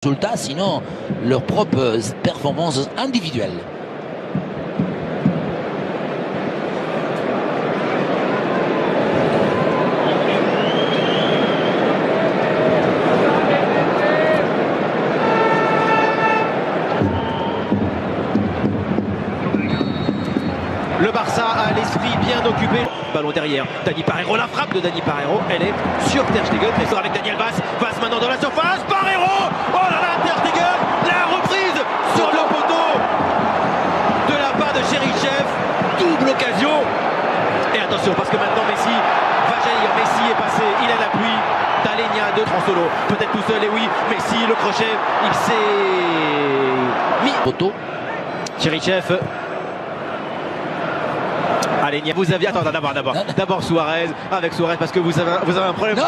Résultats, sinon leurs propres performances individuelles. Le Barça a l'esprit bien occupé. Ballon derrière. Dani Parejo, la frappe de Dani Parejo, elle est sur Ter Stegen. Mais avec Daniel Vaz. Vaz maintenant dans la surface. Parejo. Oh là là, Ter Stegen. La reprise sur le poteau de la part de Cherichev. Double occasion. Et attention parce que maintenant Messi va jaillir. Messi est passé. Il a l'appui d'Alenia de Transolo. Peut-être tout seul. Et oui, Messi, le crochet. Il s'est mis. Poteau. Cherichev. Alenia, vous aviez. Attends, d'abord Suarez, avec Suarez parce que vous avez un problème.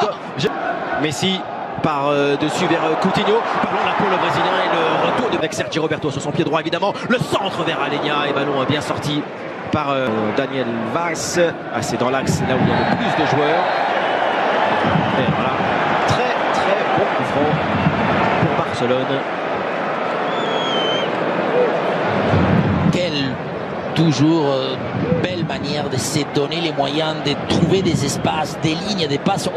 Messi par dessus vers Coutinho. Ballon là pour le Brésilien et le retour avec Sergio Roberto sur son pied droit évidemment. Le centre vers Alenia et ballon bien sorti par Daniel Vaz. C'est dans l'axe là où il y a le plus de joueurs. Et voilà, très bon coup franc pour Barcelone. Quelle toujours belle manière de se donner les moyens de trouver des espaces, des lignes, des passes.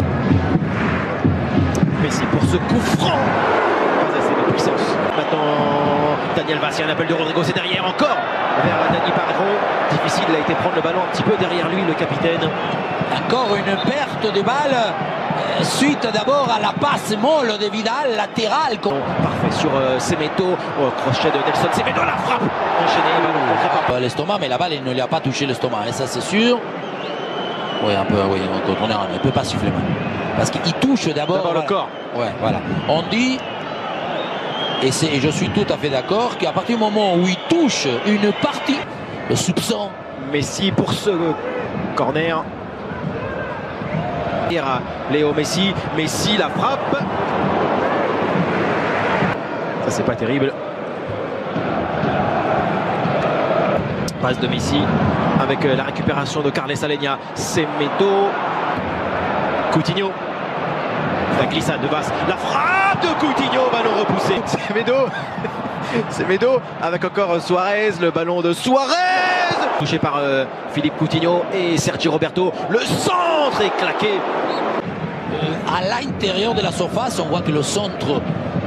Messi pour ce coup franc. Pas assez de puissance. Maintenant, Daniel Vaz, il y a un appel de Rodrigo, c'est derrière encore vers Dani Parejo. Difficile, il a été prendre le ballon un petit peu derrière lui, le capitaine. Encore une perte de balle, suite d'abord à la passe molle de Vidal, latérale. Parfait sur Semedo, crochet de Nelson Semedo, la frappe enchaînée, ballon contre l'estomac, mais la balle, il ne lui a pas touché l'estomac, et ça c'est sûr. Oui, un peu, oui, on ne peut pas siffler mal. Parce qu'il touche d'abord le corps. Ouais, voilà. On dit, et je suis tout à fait d'accord, qu'à partir du moment où il touche une partie, le soupçon. Messi pour ce corner. Léo Messi, Messi la frappe. Ça c'est pas terrible. Passe de Messi avec la récupération de Carles Alenia. Semedo. Coutinho. La glissade de Vaz. La frappe de Coutinho. Ballon repoussé. Semedo avec encore Suarez. Le ballon de Suarez. Touché par Philippe Coutinho et Sergio Roberto. Le centre est claqué. À l'intérieur de la surface, on voit que le centre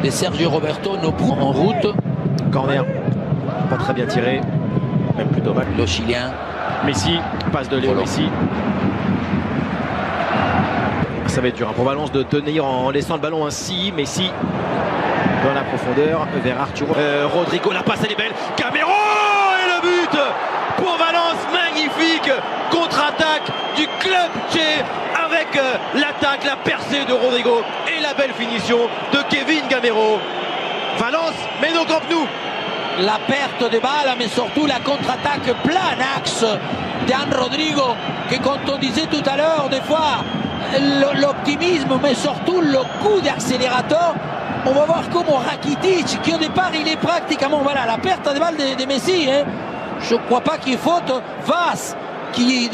de Sergio Roberto nous prend en route. Corner. Pas très bien tiré. Même plutôt mal. Le Chilien. Messi. Passe de Léo Messi. Ça va être dur pour Valence de tenir en laissant le ballon ainsi. Messi dans la profondeur vers Arturo. Rodrigo, la passe elle est belle. Gamero et le but pour Valence. Magnifique contre-attaque du club Che avec l'attaque, la percée de Rodrigo et la belle finition de Kevin Gamero. Valence mène au Camp Nou. La perte de balle, mais surtout la contre-attaque plein axe d'An Rodrigo, que comme on disait tout à l'heure, des fois l'optimisme, mais surtout le coup d'accélérateur. On va voir comment Rakitic, qui au départ il est pratiquement, voilà, la perte de balle de Messi, hein. Je ne crois pas qu'il y ait faute. Vaz qui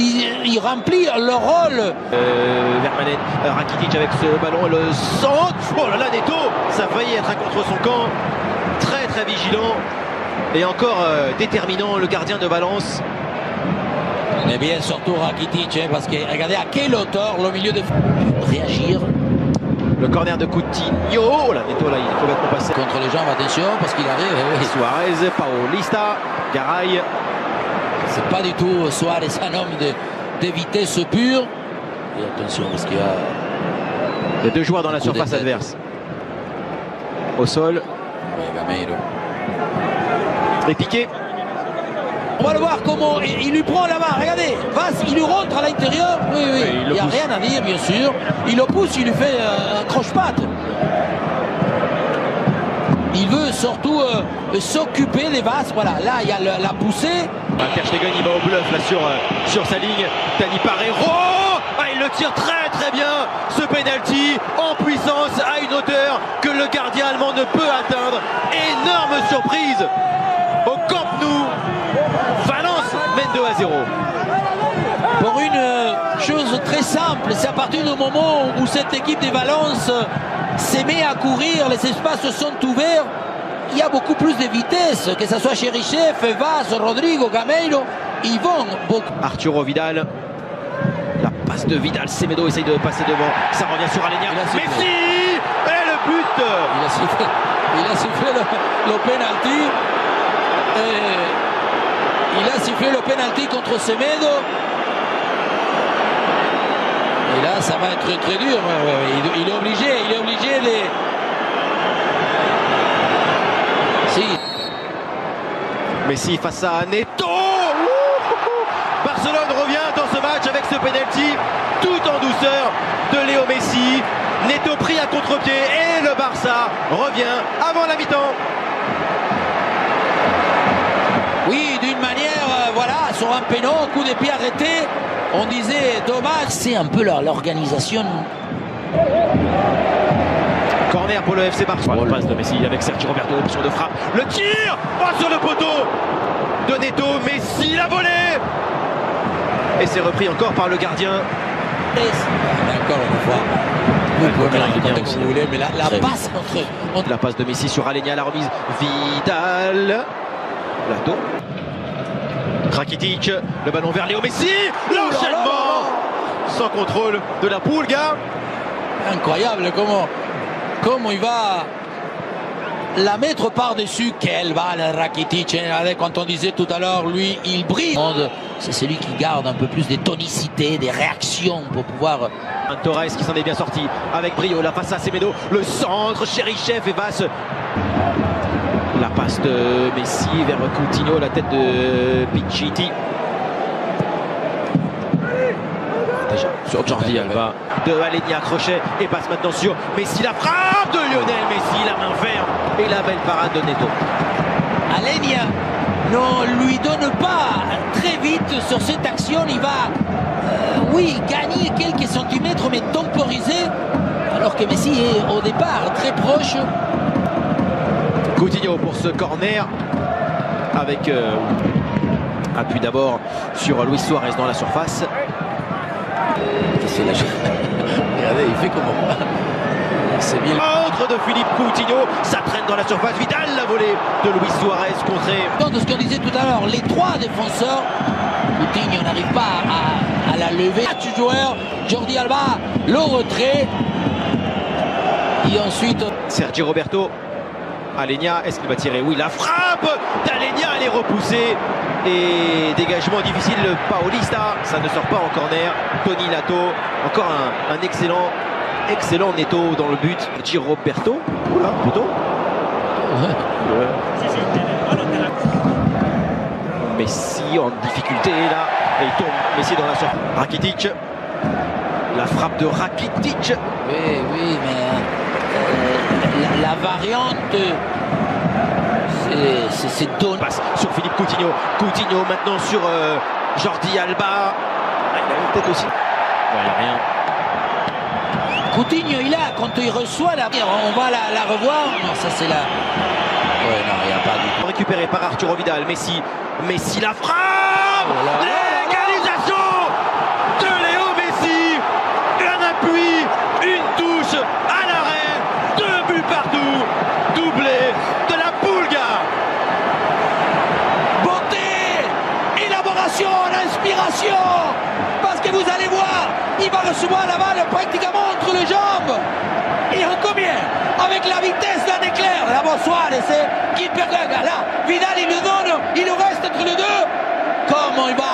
il remplit le rôle. Vermaelen, Rakitic avec ce ballon, le centre. Oh là là, Neto, ça a failli être un contre son camp. Très vigilant et encore déterminant le gardien de Valence. Mais bien surtout Rakitic, hein, parce que regardez à quelle hauteur le milieu de réagir. Le corner de Coutinho. Oh là, Neto là, il est complètement passé. Contre les jambes, attention, parce qu'il arrive. Oui. Suarez, Paulista, Garay. C'est pas du tout Suarez, un homme de vitesse pure. Et attention, parce qu'il y a. Les deux joueurs dans la surface adverse. Au sol. Et Piqué. On va le voir comment il lui prend la main. Regardez, Vaz, il lui rentre à l'intérieur. Oui, il n'y a rien à dire, bien sûr. Il le pousse, il lui fait un croche-patte. Il veut surtout s'occuper des Vaz. Voilà, là, il y a la poussée. Ter Stegen, il va au bluff là sur sa ligne. Dani Parejo. Il le tire très bien. Ce penalty en puissance à une hauteur que le gardien allemand ne peut atteindre. Énorme surprise au Camp Nou. Valence mène 2-0. Pour une chose très simple, c'est à partir du moment où cette équipe de Valence se met à courir, les espaces sont ouverts, il y a beaucoup plus de vitesse, que ce soit Cherichev, Vaz, Rodrigo, Gameiro, ils vont beaucoup. Arturo Vidal, la passe de Vidal, Semedo essaye de passer devant, ça revient sur Aleñá, Messi et le but. Il a sifflé le penalty. Il a sifflé le penalty contre Semedo. Et là, ça va être très dur. Il est obligé de... Si. Messi face à Neto. Barcelone revient dans ce match avec ce penalty tout en douceur de Léo Messi. Neto pris à contre-pied et le Barça revient avant la mi-temps. Oui, d'une manière, voilà, sur un pénal, coup de pied arrêté, on disait dommage. C'est un peu l'organisation. Corner pour le FC Barcelone. La passe de Messi avec Sergio Roberto, option de frappe. Le tir sur le poteau de Neto. Messi l'a volé. Et c'est repris encore par le gardien. Encore une fois. Vous pouvez mettre comme vous voulez, mais la passe entre... La passe de Messi sur Aleñá, la remise Vidal. Lato. Rakitic, le ballon vers Léo Messi. L'enchaînement sans contrôle de la Pulga. Incroyable comment il va la mettre par-dessus. Quelle balle Rakitic. Quand on disait tout à l'heure, lui, il brille. C'est celui qui garde un peu plus de tonicité, des réactions pour pouvoir... Un Torres qui s'en est bien sorti avec brio. La passe à Semedo, le centre, Cherichev et Vaz. La passe de Messi vers Coutinho, la tête de Pichitti. Déjà sur Jordi Alba, de Aleñá, crochet et passe maintenant sur Messi. La frappe de Lionel Messi, la main ferme et la belle parade de Neto. Aleñá ne lui donne pas très vite sur cette action. Il va, oui, gagner quelques centimètres mais temporiser, alors que Messi est au départ très proche. Coutinho pour ce corner avec appui d'abord sur Luis Suarez dans la surface. Regardez, il fait comment? C'est bien. Entre de Philippe Coutinho, ça traîne dans la surface. Vidal la volée de Luis Suarez contré. De ce qu'on disait tout à l'heure, les trois défenseurs, Coutinho n'arrive pas à la lever. Du joueur, Jordi Alba, le retrait. Et ensuite Sergio Roberto. Aleñá, est-ce qu'il va tirer? Oui, la frappe d'Aleñá, elle est repoussée. Et dégagement difficile, le Paulista, ça ne sort pas en corner. Toni Lato, encore un excellent Neto dans le but. Sergio Roberto, oula, poteau. Ouais. Messi en difficulté là, et il tombe. Messi dans la surface. Rakitic, la frappe de Rakitic. Oui, mais la variante, c'est donné. Passe sur Philippe Coutinho. Coutinho maintenant sur Jordi Alba. Il a une tête aussi. Ouais, il n'y a rien. Coutinho, il a, quand il reçoit la... On va la revoir. Non, ça c'est la... Ouais, non, il n'y a pas du tout. Récupéré par Arturo Vidal. Messi la frappe. L'égalisation de Léo Messi. Un appui, une touche à l'arrêt. 2 buts partout. Doublé de la Pulga. Beauté, élaboration, inspiration. Parce que vous allez voir, il va recevoir la balle pratiquement entre les jambes. Et en combien? Avec la vitesse d'un éclair. La bonsoir, c'est qui perd là. Vidal, il le donne, il le reste entre les deux. Comment il va